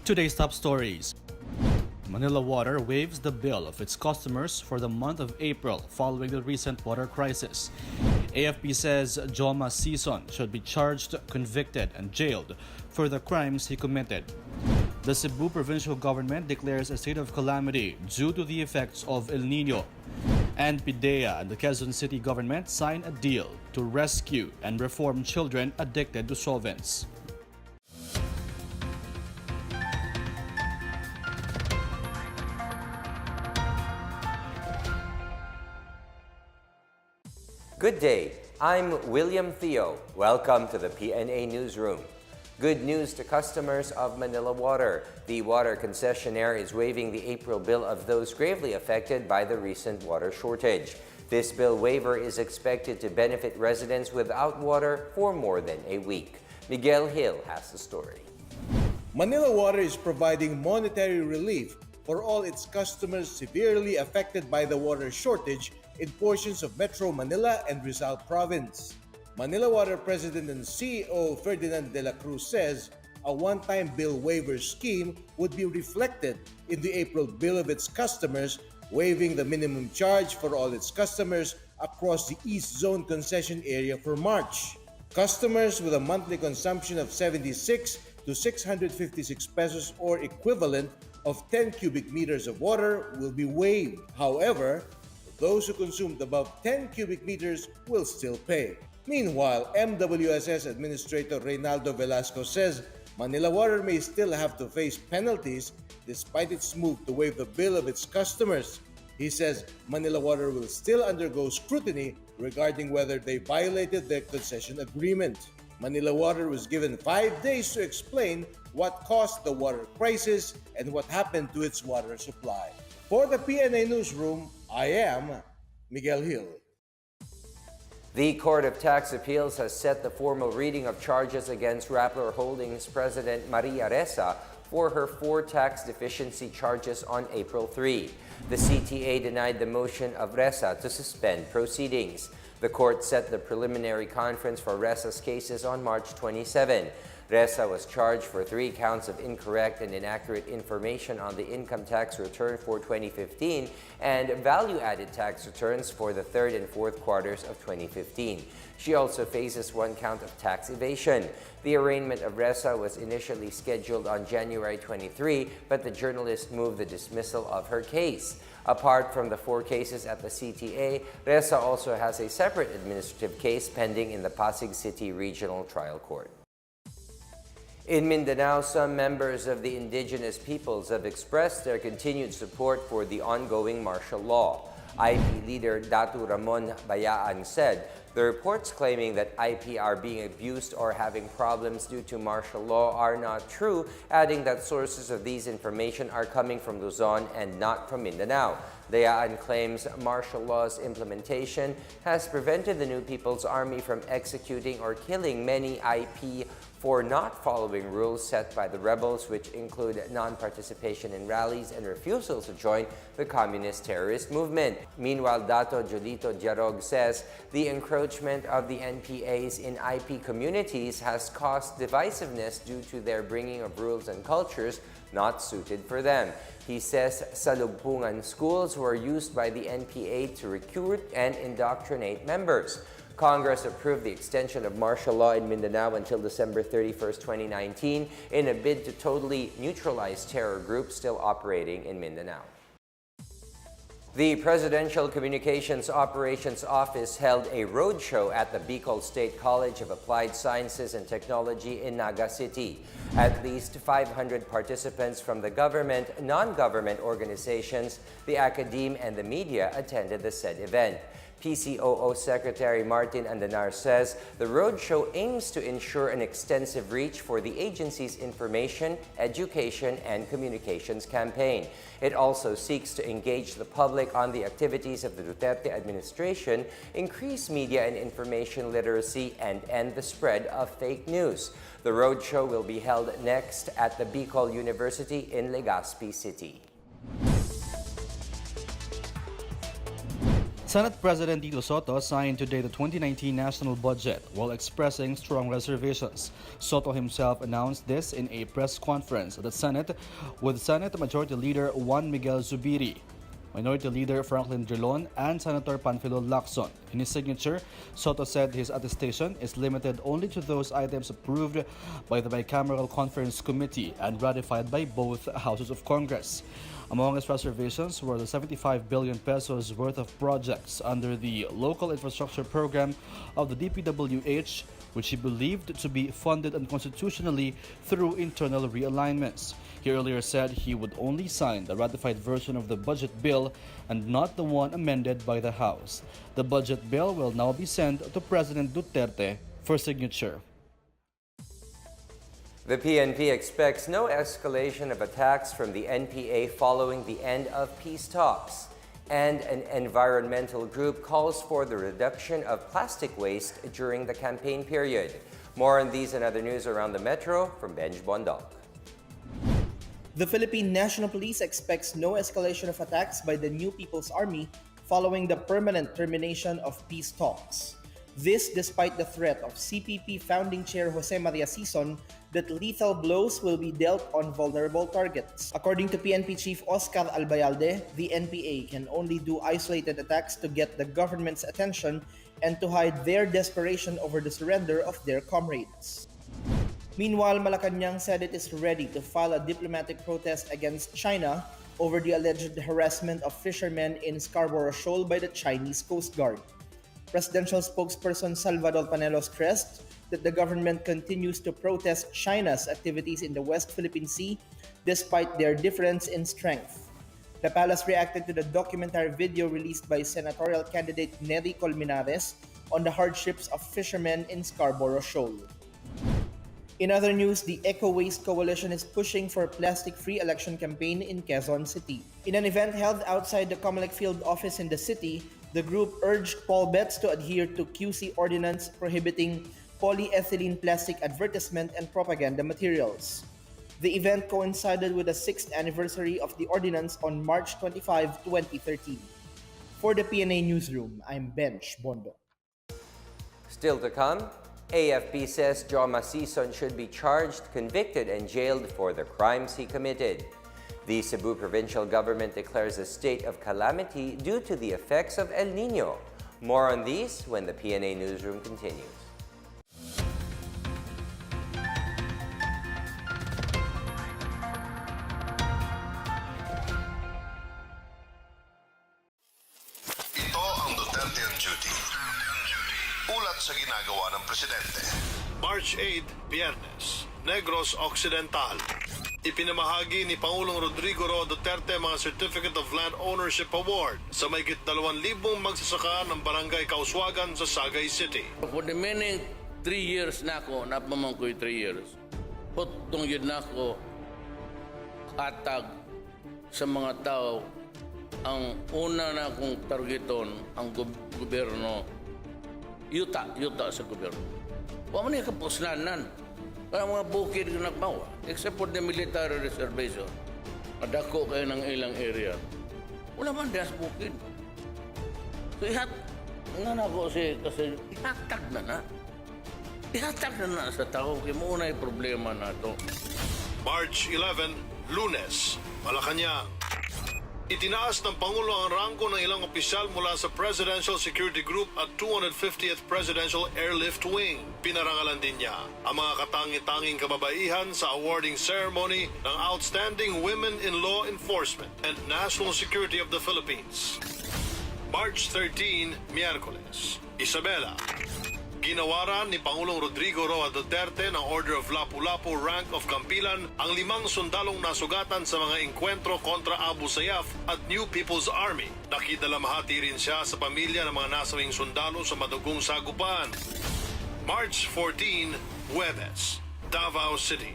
Today's top stories. Manila Water waives the bill of its customers for the month of April following the recent water crisis. AFP says Joma Season should be charged, convicted, and jailed for the crimes he committed. The Cebu Provincial government declares a state of calamity due to the effects of El Nino. And PDEA and the Quezon City government sign a deal to rescue and reform children addicted to solvents. Good day, I'm William Theo. Welcome to the PNA Newsroom. Good news to customers of Manila Water. The water concessionaire is waiving the April bill of those gravely affected by the recent water shortage. This bill waiver is expected to benefit residents without water for more than a week. Miguel Hill has the story. Manila Water is providing monetary relief for all its customers severely affected by the water shortage in portions of Metro Manila and Rizal Province. Manila Water President and CEO Ferdinand de la Cruz says a one-time bill waiver scheme would be reflected in the April bill of its customers, waiving the minimum charge for all its customers across the East Zone concession area for March. Customers with a monthly consumption of 76 to 656 pesos or equivalent of 10 cubic meters of water will be waived. However, those who consumed above 10 cubic meters will still pay. Meanwhile, MWSS Administrator Reynaldo Velasco says Manila Water may still have to face penalties despite its move to waive the bill of its customers. He says Manila Water will still undergo scrutiny regarding whether they violated their concession agreement. Manila Water was given 5 days to explain what caused the water crisis and what happened to its water supply. For the PNA Newsroom, I am Miguel Hill. The Court of Tax Appeals has set the formal reading of charges against Rappler Holdings President Maria Ressa for her 4 tax deficiency charges on April 3. The CTA denied the motion of Ressa to suspend proceedings. The court set the preliminary conference for Ressa's cases on March 27. Ressa was charged for 3 counts of incorrect and inaccurate information on the income tax return for 2015 and value-added tax returns for the 3rd and 4th quarters of 2015. She also faces 1 count of tax evasion. The arraignment of Ressa was initially scheduled on January 23, but the journalist moved the dismissal of her case. Apart from the 4 cases at the CTA, Ressa also has a separate administrative case pending in the Pasig City Regional Trial Court. In Mindanao, some members of the indigenous peoples have expressed their continued support for the ongoing martial law. IP leader Datu Ramon Bayaan said the reports claiming that IP are being abused or having problems due to martial law are not true, adding that sources of these information are coming from Luzon and not from Mindanao. Bayaan claims martial law's implementation has prevented the New People's Army from executing or killing many IP for not following rules set by the rebels, which include non-participation in rallies and refusal to join the communist terrorist movement. Meanwhile, Dato Jolito Diarog says the encroachment of the NPAs in IP communities has caused divisiveness due to their bringing of rules and cultures not suited for them. He says salubungan schools were used by the NPA to recruit and indoctrinate members. Congress approved the extension of martial law in Mindanao until December 31, 2019 in a bid to totally neutralize terror groups still operating in Mindanao. The Presidential Communications Operations Office held a roadshow at the Bicol State College of Applied Sciences and Technology in Naga City. At least 500 participants from the government, non-government organizations, the academe, and the media attended the said event. PCOO Secretary Martin Andanar says the roadshow aims to ensure an extensive reach for the agency's information, education, and communications campaign. It also seeks to engage the public on the activities of the Duterte administration, increase media and information literacy, and end the spread of fake news. The roadshow will be held next at the Bicol University in Legazpi City. Senate President Tito Soto signed today the 2019 national budget while expressing strong reservations. Soto himself announced this in a press conference at the Senate with Senate Majority Leader Juan Miguel Zubiri, Minority Leader Franklin Drilon, and Senator Panfilo Lacson. In his signature, Soto said his attestation is limited only to those items approved by the Bicameral Conference Committee and ratified by both houses of Congress. Among his reservations were the 75 billion pesos worth of projects under the Local Infrastructure Program of the DPWH, which he believed to be funded unconstitutionally through internal realignments. He earlier said he would only sign the ratified version of the budget bill and not the one amended by the House. The budget bill will now be sent to President Duterte for signature. The PNP expects no escalation of attacks from the NPA following the end of peace talks. And an environmental group calls for the reduction of plastic waste during the campaign period. More on these and other news around the metro from Benj Bondok. The Philippine National Police expects no escalation of attacks by the New People's Army following the permanent termination of peace talks. This despite the threat of CPP founding chair Jose Maria Sison that lethal blows will be dealt on vulnerable targets. According to PNP Chief Oscar Albayalde, the NPA can only do isolated attacks to get the government's attention and to hide their desperation over the surrender of their comrades. Meanwhile, Malacanang said it is ready to file a diplomatic protest against China over the alleged harassment of fishermen in Scarborough Shoal by the Chinese Coast Guard. Presidential spokesperson Salvador Panelo stressed that the government continues to protest China's activities in the West Philippine Sea despite their difference in strength. The palace reacted to the documentary video released by senatorial candidate Nery Colmenares on the hardships of fishermen in Scarborough Shoal. In other news, the Eco Waste Coalition is pushing for a plastic-free election campaign in Quezon City. In an event held outside the Comelec field office in the city, the group urged Paul Betts to adhere to QC ordinance prohibiting polyethylene plastic advertisement and propaganda materials. The event coincided with the 6th anniversary of the ordinance on March 25, 2013. For the PNA Newsroom, I'm Benj Bondo. Still to come, AFP says Joma should be charged, convicted, and jailed for the crimes he committed. The Cebu Provincial government declares a state of calamity due to the effects of El Nino. More on these when the PNA Newsroom continues. Ito ang Duterte on Duty. Ulat sa ginagawa ng Presidente. March 8, Biyernes, Negros Occidental. Ipinamahagi ni Pangulong Rodrigo Roa Duterte mga Certificate of Land Ownership Award sa mahigit 2,000 magsasaka ng Barangay Kauswagan sa Sagay City. For the remaining 3 years na ako, napamang ko 3 years, hutong yun na ako atag sa mga tao. Ang una na akong targeton, ang gobyerno, yuta sa gobyerno. Huwag mo niya kapuslanan. Kaya mga bukid na nagbawa, except for the military reservation. Madako kayo ng ilang area. Wala man das bukid. So nga na ako kasi ihatag na. Ihatag na sa tao. Kaya muna yung problema na ito. March 11, Lunes, Malacanang. Itinaas ng Pangulo ang rangko ng ilang opisyal mula sa Presidential Security Group at 250th Presidential Airlift Wing. Pinarangalan din niya ang mga katangi-tanging kababaihan sa awarding ceremony ng Outstanding Women in Law Enforcement and National Security of the Philippines. March 13, Miyerkules, Isabela. Ginawaran ni Pangulong Rodrigo Roa Duterte ng Order of Lapu-Lapu Rank of Kampilan ang 5 sundalong nasugatan sa mga engkwentro kontra Abu Sayyaf at New People's Army. Nakidalamhati rin siya sa pamilya ng mga nasawing sundalo sa madugong sagupaan. March 14, Huwebes, Davao City.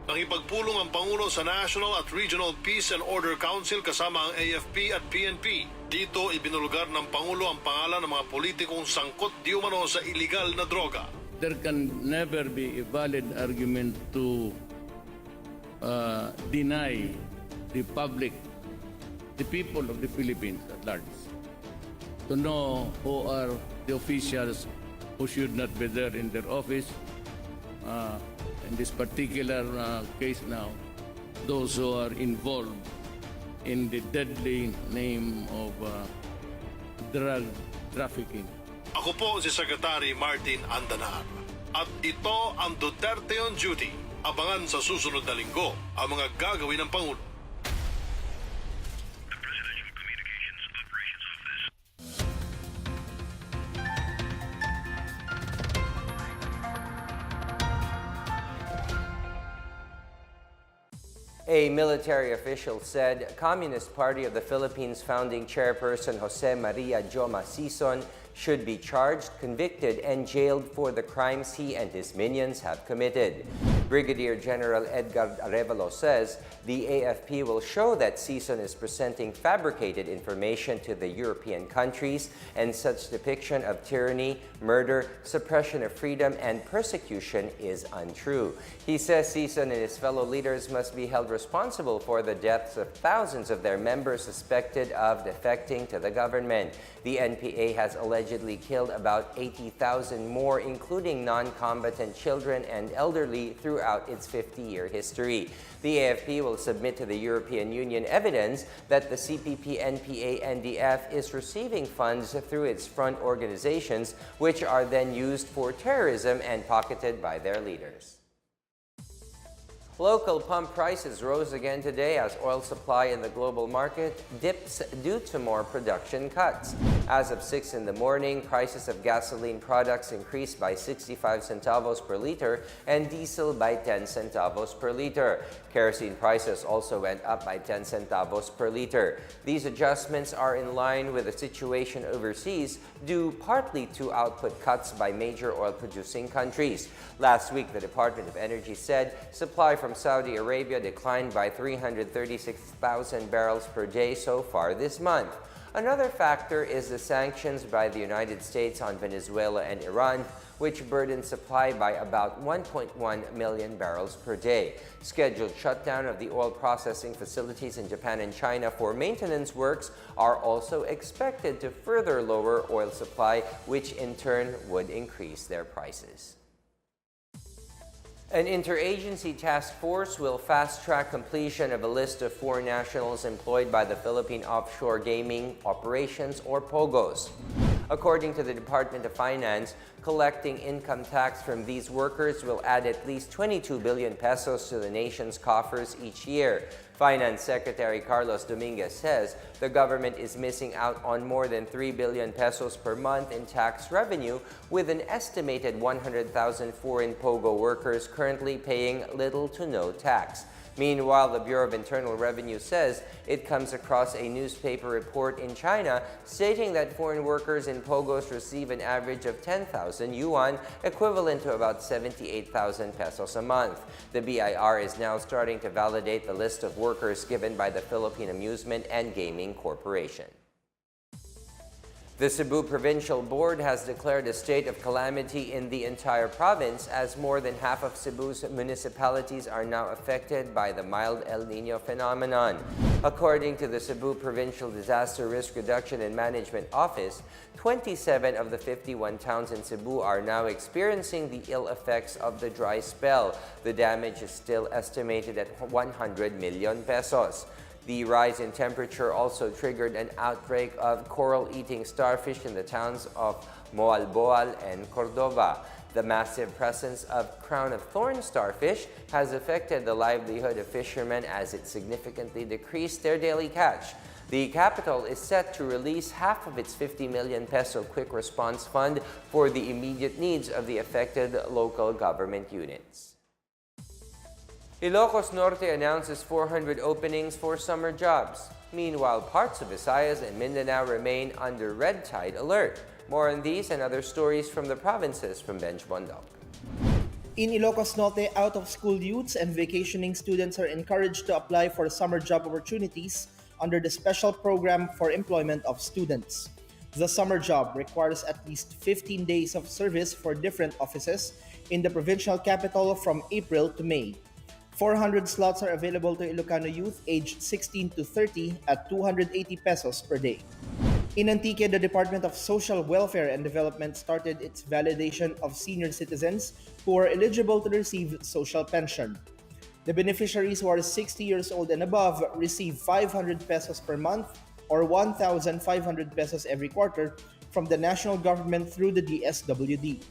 Nakipagpulong ang Pangulo sa National at Regional Peace and Order Council kasama ang AFP at PNP. Dito ibinulgar ng Pangulo ang pangalan ng mga politikong sangkot di umano sa iligal na droga. There can never be a valid argument to deny the public, the people of the Philippines at large, to know who are the officials who should not be there in their office. In this particular case now, those who are involved in the deadly name of drug trafficking. Ako po si Secretary Martin Andanar. At ito ang Duterte on Duty. Abangan sa susunod na linggo ang mga gagawin ng Pangulo. A military official said Communist Party of the Philippines founding chairperson Jose Maria Joma should be charged, convicted, and jailed for the crimes he and his minions have committed. Brigadier General Edgar Arevalo says the AFP will show that Sison is presenting fabricated information to the European countries, and such depiction of tyranny, murder, suppression of freedom, and persecution is untrue. He says Sison and his fellow leaders must be held responsible for the deaths of thousands of their members suspected of defecting to the government. The NPA has allegedly killed about 80,000 more, including non-combatant children and elderly, throughout its 50-year history. The AFP will submit to the European Union evidence that the CPP-NPA NDF is receiving funds through its front organizations, which are then used for terrorism and pocketed by their leaders. Local pump prices rose again today as oil supply in the global market dips due to more production cuts. As of 6 in the morning, prices of gasoline products increased by 65 centavos per liter and diesel by 10 centavos per liter. Kerosene prices also went up by 10 centavos per liter. These adjustments are in line with the situation overseas, due partly to output cuts by major oil-producing countries. Last week, the Department of Energy said supply from Saudi Arabia declined by 336,000 barrels per day so far this month. Another factor is the sanctions by the United States on Venezuela and Iran, which burdened supply by about 1.1 million barrels per day. Scheduled shutdown of the oil processing facilities in Japan and China for maintenance works are also expected to further lower oil supply, which in turn would increase their prices. An interagency task force will fast-track completion of a list of foreign nationals employed by the Philippine Offshore Gaming Operations, or POGOs. According to the Department of Finance, collecting income tax from these workers will add at least 22 billion pesos to the nation's coffers each year. Finance Secretary Carlos Dominguez says the government is missing out on more than 3 billion pesos per month in tax revenue, with an estimated 100,000 foreign POGO workers currently paying little to no tax. Meanwhile, the Bureau of Internal Revenue says it comes across a newspaper report in China stating that foreign workers in POGOs receive an average of 10,000 yuan, equivalent to about 78,000 pesos a month. The BIR is now starting to validate the list of workers given by the Philippine Amusement and Gaming Corporation. The Cebu Provincial Board has declared a state of calamity in the entire province, as more than half of Cebu's municipalities are now affected by the mild El Nino phenomenon. According to the Cebu Provincial Disaster Risk Reduction and Management Office, 27 of the 51 towns in Cebu are now experiencing the ill effects of the dry spell. The damage is still estimated at 100 million pesos. The rise in temperature also triggered an outbreak of coral-eating starfish in the towns of Moalboal and Cordova. The massive presence of crown-of-thorns starfish has affected the livelihood of fishermen as it significantly decreased their daily catch. The capital is set to release half of its 50 million peso quick response fund for the immediate needs of the affected local government units. Ilocos Norte announces 400 openings for summer jobs. Meanwhile, parts of Visayas and Mindanao remain under red tide alert. More on these and other stories from the provinces from Benj Bondok. In Ilocos Norte, out-of-school youths and vacationing students are encouraged to apply for summer job opportunities under the special program for employment of students. The summer job requires at least 15 days of service for different offices in the provincial capital from April to May. 400 slots are available to Ilocano youth aged 16 to 30 at 280 pesos per day. In Antique, the Department of Social Welfare and Development started its validation of senior citizens who are eligible to receive social pension. The beneficiaries who are 60 years old and above receive 500 pesos per month or 1,500 pesos every quarter from the national government through the DSWD.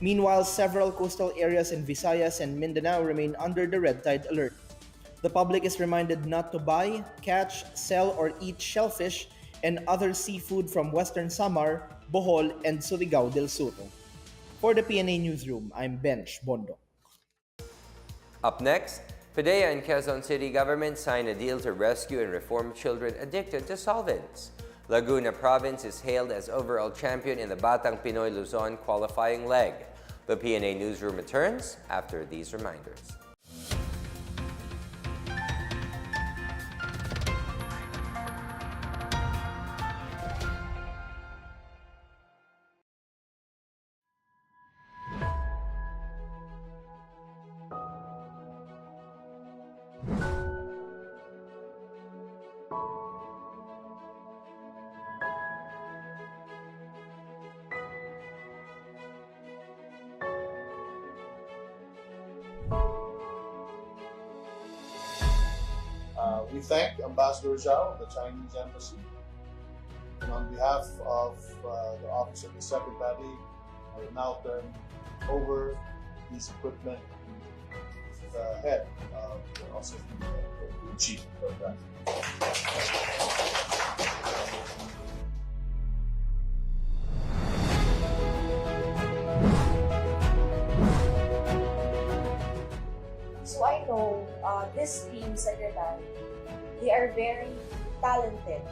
Meanwhile, several coastal areas in Visayas and Mindanao remain under the red tide alert. The public is reminded not to buy, catch, sell, or eat shellfish and other seafood from Western Samar, Bohol, and Surigao del Sur. For the PNA Newsroom, I'm Bench Bondo. Up next, PDEA and Quezon City government signed a deal to rescue and reform children addicted to solvents. Laguna Province is hailed as overall champion in the Batang Pinoy Luzon qualifying leg. The PNA Newsroom returns after these reminders. We thank Ambassador Zhao of the Chinese Embassy, and on behalf of the Office of the Secretary, I will now turn over this equipment to the head of the Office of the Chief Program. So I know this team secretary, they are very talented.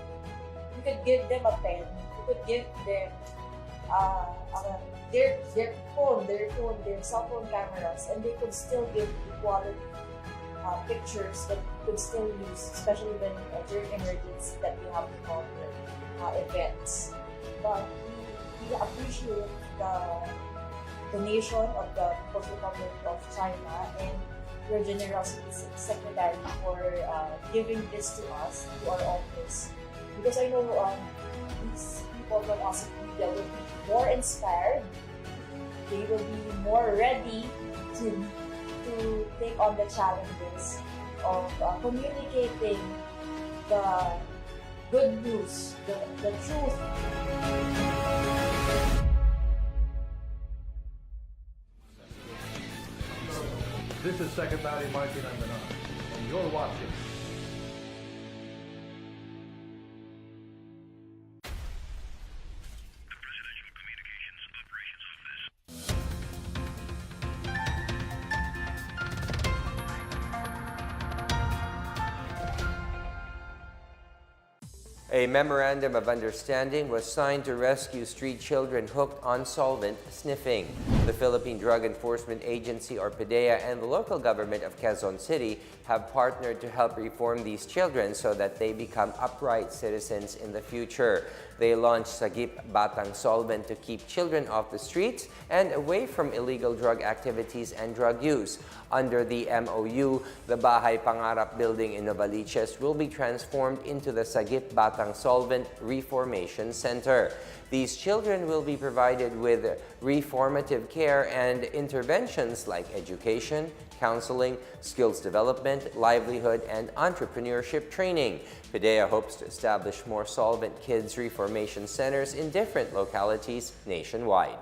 You could give them a pen, you could give them their phone, their cell phone cameras, and they could still give quality pictures that you could still use, especially when during emergency that we have to cover events. But we appreciate the nation of the People's Republic of China and your generosity, Secretary, for giving this to us, to our office. Because I know these people from us in media will be more inspired, they will be more ready to take on the challenges of communicating the good news, the truth. This is Secretary Martin Andanar, and you're watching A memorandum of understanding was signed to rescue street children hooked on solvent sniffing. The Philippine Drug Enforcement Agency, or PDEA, and the local government of Quezon City have partnered to help reform these children so that they become upright citizens in the future. They launched Sagip Batang Solvent to keep children off the streets and away from illegal drug activities and drug use. Under the MOU, the Bahay Pangarap building in Novaliches will be transformed into the Sagip Batang Solvent Reformation Center. These children will be provided with reformative care and interventions like education, counseling, skills development, livelihood, and entrepreneurship training. PDEA hopes to establish more solvent kids reformation centers in different localities nationwide.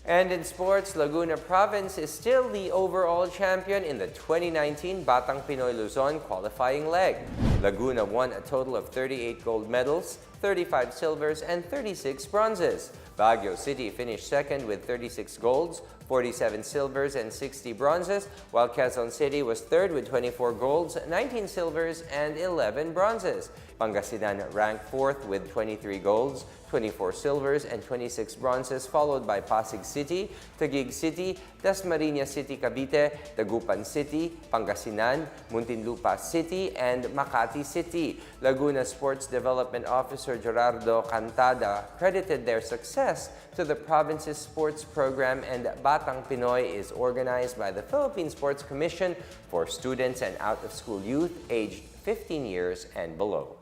And in sports, Laguna Province is still the overall champion in the 2019 Batang Pinoy Luzon qualifying leg. Laguna won a total of 38 gold medals, 35 silvers, and 36 bronzes. Baguio City finished second with 36 golds, 47 silvers, and 60 bronzes, while Quezon City was third with 24 golds, 19 silvers, and 11 bronzes. Pangasinan ranked fourth with 23 golds, 24 silvers, and 26 bronzes, followed by Pasig City, Taguig City, Dasmariñas City, Cavite, Dagupan City, Pangasinan, Muntinlupa City, and Makati City. Laguna Sports Development Officer Gerardo Cantada credited their success to the province's sports program, and Batang Pinoy is organized by the Philippine Sports Commission for students and out-of-school youth aged 15 years and below.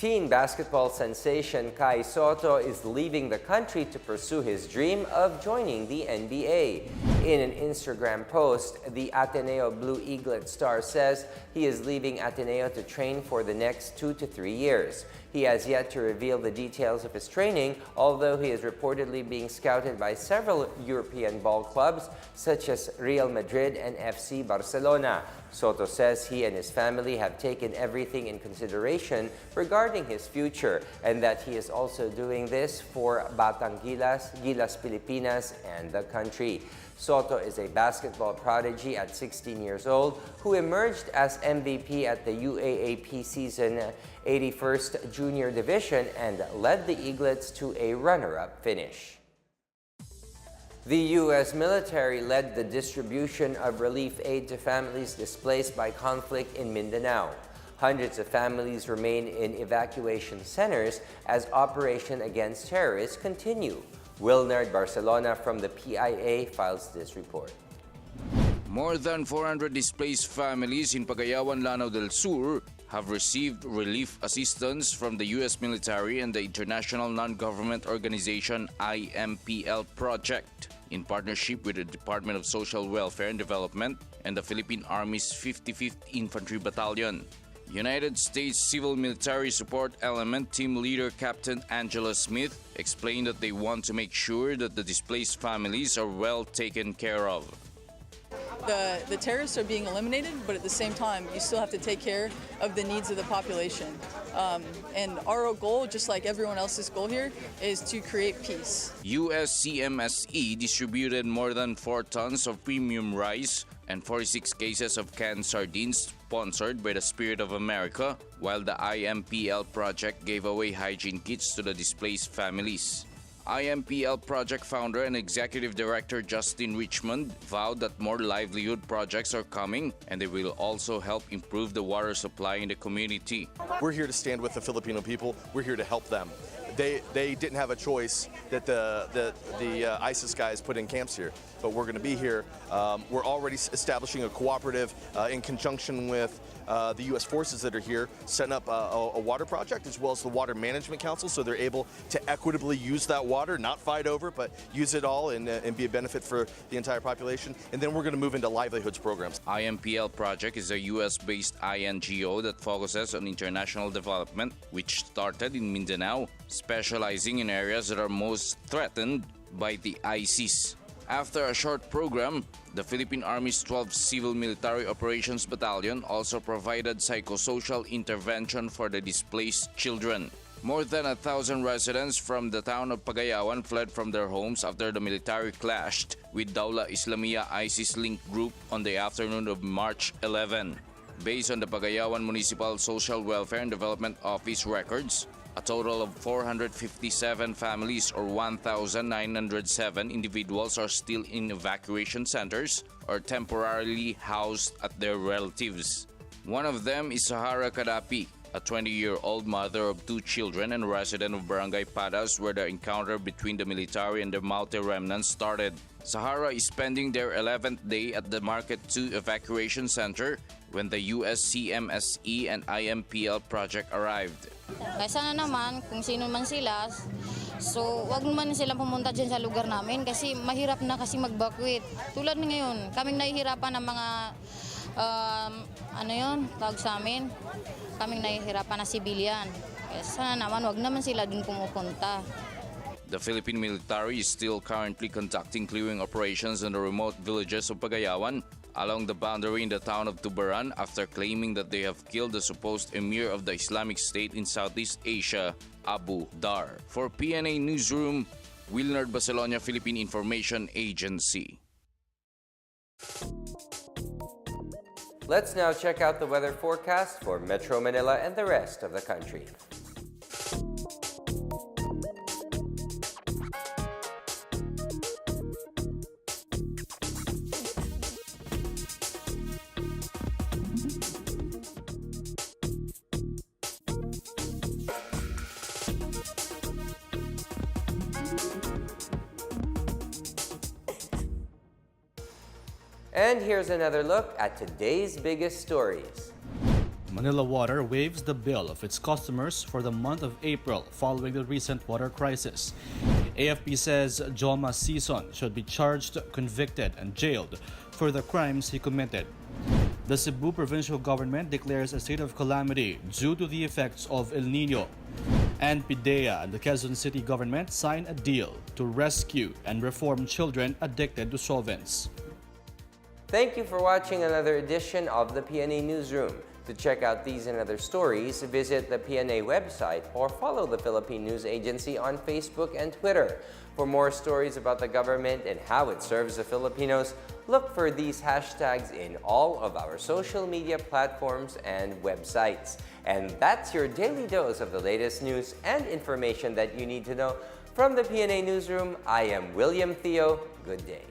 Teen basketball sensation Kai Sotto is leaving the country to pursue his dream of joining the NBA. In an Instagram post, the Ateneo Blue Eaglet star says he is leaving Ateneo to train for the next 2 to 3 years. He has yet to reveal the details of his training, although he is reportedly being scouted by several European ball clubs such as Real Madrid and FC Barcelona. Soto says he and his family have taken everything in consideration regarding his future and that he is also doing this for Batang Gilas, Gilas Pilipinas, and the country. Soto is a basketball prodigy at 16 years old who emerged as MVP at the UAAP season 81st Junior Division and led the Eaglets to a runner-up finish. The U.S. military led the distribution of relief aid to families displaced by conflict in Mindanao. Hundreds of families remain in evacuation centers as Operation Against Terrorists continue. Wilnard Barcelona from the PIA files this report. More than 400 displaced families in Pagayawan, Lanao del Sur have received relief assistance from the U.S. military and the international non-government organization IMPL project in partnership with the Department of Social Welfare and Development and the Philippine Army's 55th Infantry Battalion. United States Civil Military Support Element Team Leader Captain Angela Smith explained that they want to make sure that the displaced families are well taken care of. The terrorists are being eliminated, but at the same time, you still have to take care of the needs of the population. And our goal, just like everyone else's goal here, is to create peace. USCMSE distributed more than 4 tons of premium rice and 46 cases of canned sardines sponsored by the Spirit of America, while the IMPL project gave away hygiene kits to the displaced families. IMPL project founder and executive director Justin Richmond vowed that more livelihood projects are coming and they will also help improve the water supply in the community. We're here to stand with the Filipino people. We're here to help them. They didn't have a choice that the ISIS guys put in camps here, but we're going to be here. We're already establishing a cooperative in conjunction with the U.S. forces that are here, setting up a water project as well as the Water Management Council, so they're able to equitably use that water, not fight over, but use it all and be a benefit for the entire population. And then we're going to move into livelihoods programs. IMPL project is a U.S.-based INGO that focuses on international development, which started in Mindanao, specializing in areas that are most threatened by the ISIS. After a short program, the Philippine Army's 12th Civil Military Operations Battalion also provided psychosocial intervention for the displaced children. More than 1,000 residents from the town of Pagayawan fled from their homes after the military clashed with Dawla Islamiyah ISIS-linked group on the afternoon of March 11. Based on the Pagayawan Municipal Social Welfare and Development Office records, a total of 457 families or 1,907 individuals are still in evacuation centers or temporarily housed at their relatives. One of them is Sahara Kadapi, a 20-year-old mother of 2 children and resident of Barangay Padas, where the encounter between the military and the Maute remnants started. Sahara is spending their 11th day at the Market 2 evacuation center when the USCMSE and IMPL project arrived. Kaysa na naman, kung sino man sila, so wag naman silang pumunta dyan sa lugar namin kasi mahirap na kasi mag-evacuate. Tulad ngayon, kaming nahihirapan ng mga, tawag sa amin, kaming nahihirapan na civilian. Kaysa na naman, wag naman sila dun pumupunta. The Philippine military is still currently conducting clearing operations in the remote villages of Pagayawan along the boundary in the town of Tubaran after claiming that they have killed the supposed emir of the Islamic State in Southeast Asia, Abu Dar. For PNA Newsroom, Wilnard Barcelona, Philippine Information Agency. Let's now check out the weather forecast for Metro Manila and the rest of the country. And here's another look at today's biggest stories. Manila Water waives the bill of its customers for the month of April following the recent water crisis. AFP says Joma Season should be charged, convicted, and jailed for the crimes he committed. The Cebu Provincial government declares a state of calamity due to the effects of El Nino. And PDEA and the Quezon City government sign a deal to rescue and reform children addicted to solvents. Thank you for watching another edition of the PNA Newsroom. To check out these and other stories, visit the PNA website or follow the Philippine News Agency on Facebook and Twitter. For more stories about the government and how it serves the Filipinos, look for these hashtags in all of our social media platforms and websites. And that's your daily dose of the latest news and information that you need to know. From the PNA Newsroom, I am William Theo. Good day.